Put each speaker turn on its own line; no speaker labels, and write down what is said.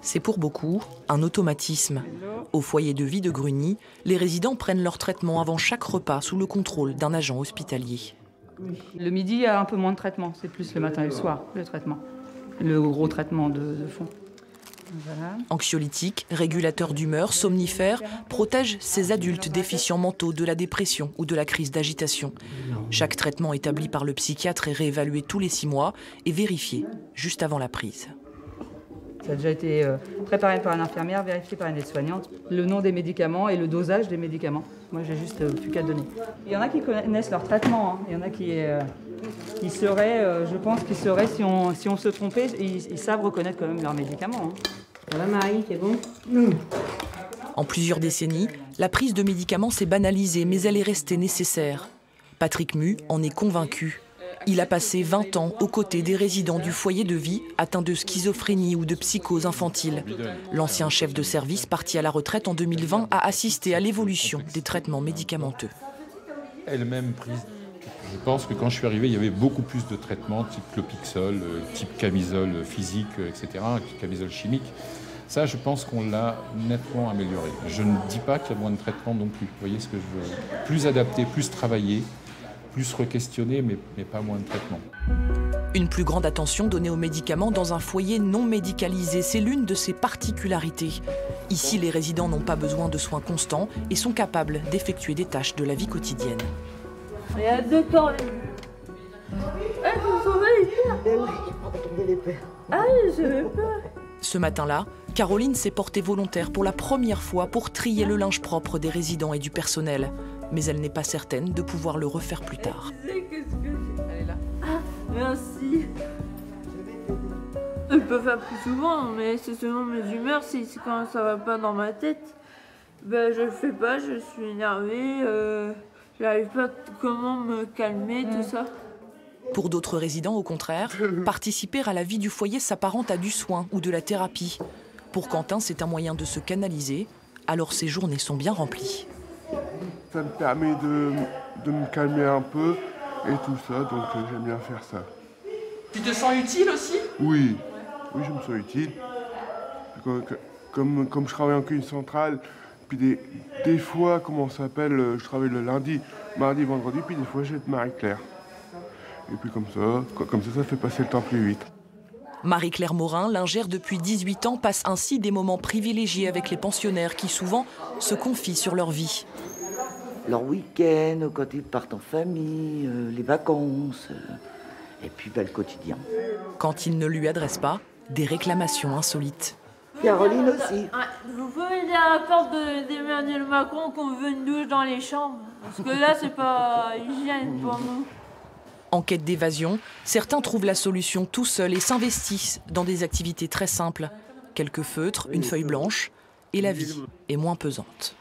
C'est pour beaucoup un automatisme. Au foyer de vie de Grugny, les résidents prennent leur traitement avant chaque repas sous le contrôle d'un agent hospitalier.
Le midi, il y a un peu moins de traitement. C'est plus le matin et le soir, le traitement. Le gros traitement de fond. Voilà.
Anxiolytiques, régulateurs d'humeur, somnifères, protègent ces adultes déficients mentaux de la dépression ou de la crise d'agitation. Chaque traitement établi par le psychiatre est réévalué tous les 6 mois et vérifié juste avant la prise.
Ça a déjà été préparé par une infirmière, vérifié par une aide-soignante, le nom des médicaments et le dosage des médicaments. Moi, j'ai juste plus qu'à donner. Il y en a qui connaissent leur traitement, hein. Il y en a qui seraient, je pense qu'ils sauraient, si on se trompait, ils savent reconnaître quand même leurs médicaments. Hein.
Ça va Marie, c'est bon ?
En plusieurs décennies, la prise de médicaments s'est banalisée, mais elle est restée nécessaire. Patrick Mu en est convaincu. Il a passé 20 ans aux côtés des résidents du foyer de vie atteints de schizophrénie ou de psychose infantile. L'ancien chef de service, parti à la retraite en 2020, a assisté à l'évolution des traitements médicamenteux.
Elle-même prise. Je pense que quand je suis arrivé, il y avait beaucoup plus de traitements type Clopixol, type camisole physique, etc., camisole chimique. Ça, je pense qu'on l'a nettement amélioré. Je ne dis pas qu'il y a moins de traitements non plus. Vous voyez ce que je veux ? Plus adapté, plus travaillé, plus re-questionné, mais pas moins de traitements.
Une plus grande attention donnée aux médicaments dans un foyer non médicalisé, c'est l'une de ses particularités. Ici, les résidents n'ont pas besoin de soins constants et sont capables d'effectuer des tâches de la vie quotidienne.
Il y a 2 temps. Ah, je vais pas.
Ce matin-là, Caroline s'est portée volontaire pour la première fois pour trier le linge propre des résidents et du personnel. Mais elle n'est pas certaine de pouvoir le refaire plus tard.
Elle est là. Ah, merci. Je peux faire plus souvent, mais c'est selon mes humeurs. Si quand ça va pas dans ma tête, ben je le fais pas, je suis énervée. J'arrive pas comment me calmer, tout ça.
Pour d'autres résidents, au contraire, participer à la vie du foyer s'apparente à du soin ou de la thérapie. Pour Quentin, c'est un moyen de se canaliser, alors ses journées sont bien remplies.
Ça me permet de me calmer un peu et tout ça, donc j'aime bien faire ça.
Tu te sens utile aussi ?
Oui, oui, je me sens utile. Comme je travaille en cuisine centrale, puis des fois, comment ça s'appelle, je travaille le lundi, mardi, vendredi, puis des fois j'aide Marie-Claire. Et puis comme ça fait passer le temps plus vite.
Marie-Claire Morin, lingère depuis 18 ans, passe ainsi des moments privilégiés avec les pensionnaires qui souvent se confient sur leur vie.
Leur week-end, quand ils partent en famille, les vacances, et puis le quotidien.
Quand ils ne lui adressent pas, des réclamations insolites.
Caroline aussi.
Vous pouvez dire à la porte d'Emmanuel Macron qu'on veut une douche dans les chambres. Parce que là, c'est pas hygiène pour nous.
En quête d'évasion, certains trouvent la solution tout seuls et s'investissent dans des activités très simples. Quelques feutres, une feuille blanche, et la vie est moins pesante.